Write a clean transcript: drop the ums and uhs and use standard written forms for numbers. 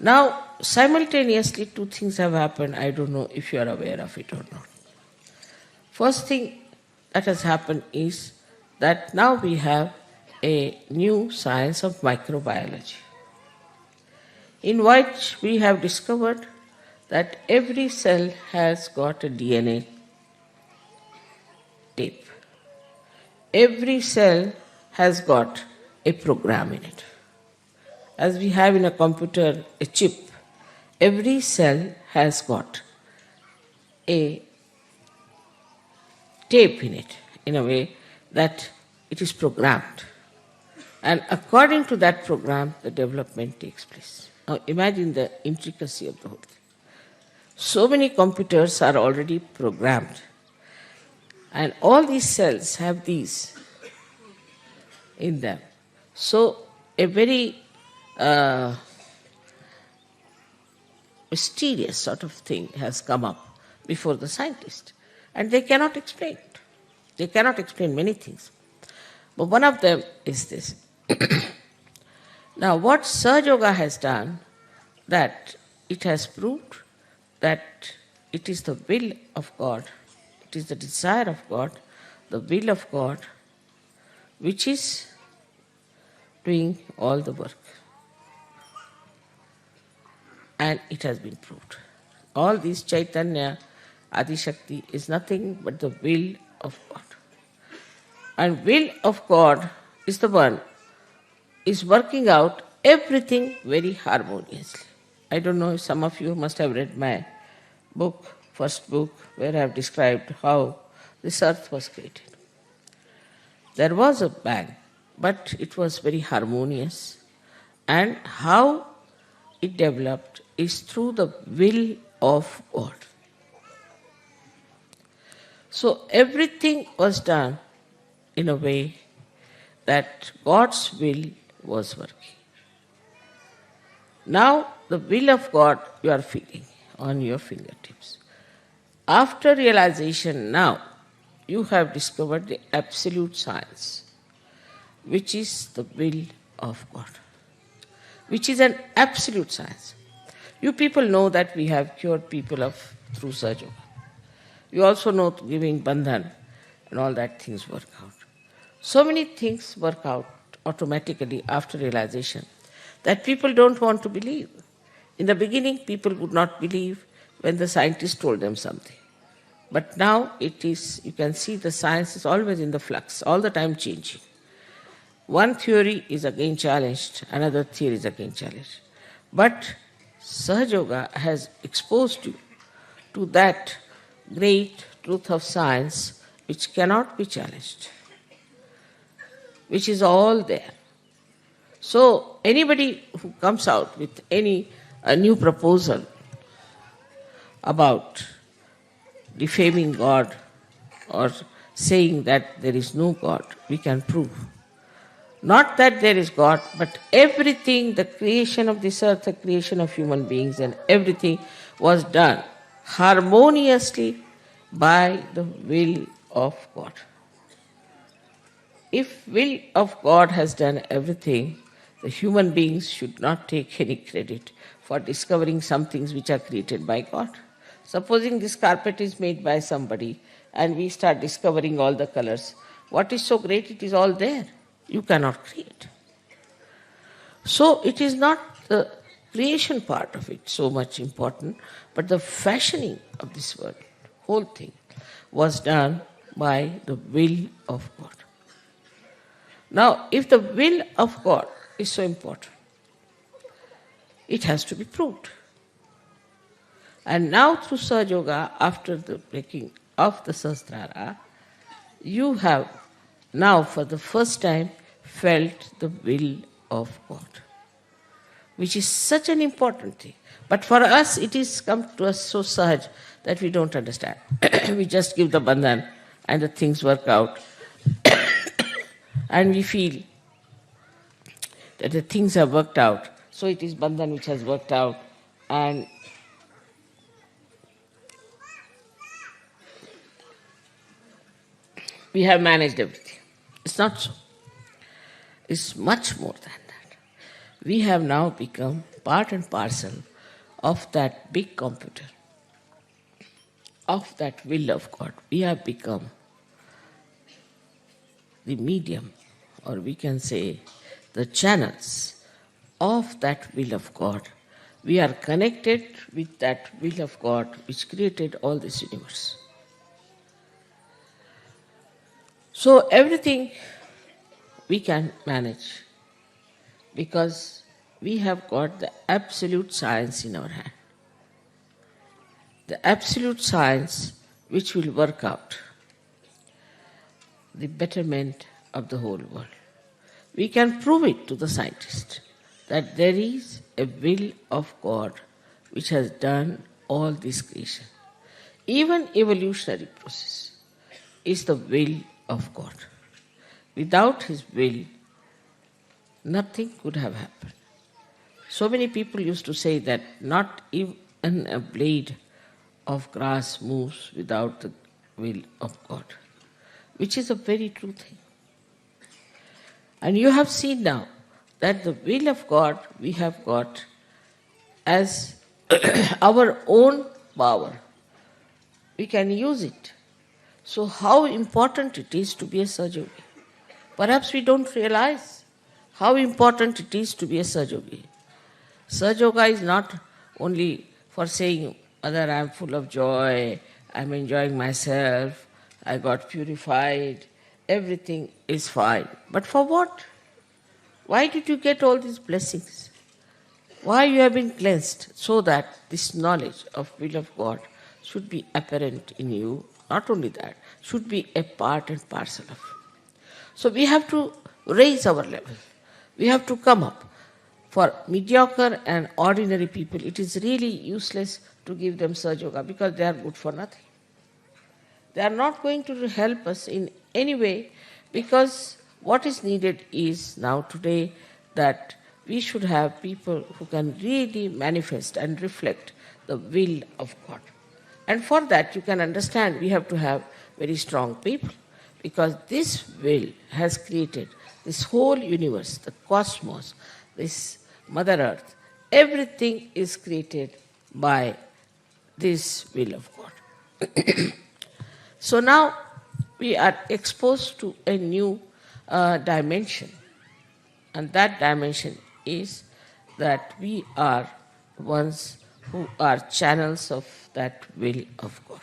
Now, simultaneously, two things have happened. I don't know if you are aware of it or not. First thing that has happened is that now we have a new science of microbiology, in which we have discovered that every cell has got a DNA tape. Every cell has got a program in it. As we have in a computer a chip, every cell has got a tape in it, in a way that it is programmed. And according to that program, the development takes place. Now imagine the intricacy of the whole thing. So many computers are already programmed, and all these cells have these in them. So a very mysterious sort of thing has come up before the scientist, and they cannot explain it. They cannot explain many things. But one of them is this. Now, what Sahaja Yoga has done, that it has proved that it is the will of God, it is the desire of God, the will of God, which is doing all the work. And it has been proved. All this Chaitanya, Adi Shakti is nothing but the will of God. And will of God is the one is working out everything very harmoniously. I don't know if some of you must have read my book, first book, where I have described how this earth was created. There was a bang, but it was very harmonious. And how it developed is through the will of God. So everything was done in a way that God's will was working. Now the will of God you are feeling on your fingertips. After realization now, you have discovered the absolute science, which is the will of God, which is an absolute science. You people know that we have cured people through Sahaja Yoga. You also know giving bandhan and all that things work out. So many things work out automatically after realization that people don't want to believe. In the beginning, people would not believe when the scientist told them something. But now it is, you can see the science is always in the flux, all the time changing. One theory is again challenged, another theory is again challenged. But Sahaja Yoga has exposed you to that great truth of science which cannot be challenged, which is all there. So anybody who comes out with a new proposal about defaming God or saying that there is no God, we can prove. Not that there is God, but everything, the creation of this earth, the creation of human beings and everything was done harmoniously by the will of God. If will of God has done everything, the human beings should not take any credit for discovering some things which are created by God. Supposing this carpet is made by somebody and we start discovering all the colors, what is so great? It is all there. You cannot create. So it is not the creation part of it so much important, but the fashioning of this world, whole thing, was done by the will of God. Now, if the will of God is so important, it has to be proved. And now through Sahaja Yoga, after the breaking of the Sahastrara, you have now for the first time felt the will of God, which is such an important thing. But for us, it is come to us so sahaj that we don't understand. We just give the bandhan and the things work out and we feel that the things have worked out. So it is Bandhan which has worked out, and we have managed everything. It's not so. It's much more than that. We have now become part and parcel of that big computer, of that will of God. We have become the medium, or we can say the channels of that will of God. We are connected with that will of God which created all this universe. So everything we can manage because we have got the absolute science in our hand. The absolute science which will work out the betterment of the whole world. We can prove it to the scientist that there is a will of God which has done all this creation. Even evolutionary process is the will of God. Without His will, nothing could have happened. So many people used to say that not even a blade of grass moves without the will of God, which is a very true thing. And you have seen now that the will of God we have got as our own power. We can use it. So how important it is to be a Sahaja Yogi. Perhaps we don't realize how important it is to be a Sahaja Yogi. Sahaja Yoga is not only for saying, Mother, I am full of joy, I am enjoying myself, I got purified, everything is fine. But for what? Why did you get all these blessings? Why you have been cleansed? So that this knowledge of will of God should be apparent in you. Not only that, should be a part and parcel of you. So we have to raise our level. We have to come up. For mediocre and ordinary people, it is really useless to give them Sahaja Yoga because they are good for nothing. They are not going to help us in any way because what is needed is now today that we should have people who can really manifest and reflect the will of God. And for that, you can understand we have to have very strong people because this will has created this whole universe, the cosmos, this Mother Earth. Everything is created by this will of God. So now we are exposed to a new dimension, and that dimension is that we are ones who are channels of that will of God.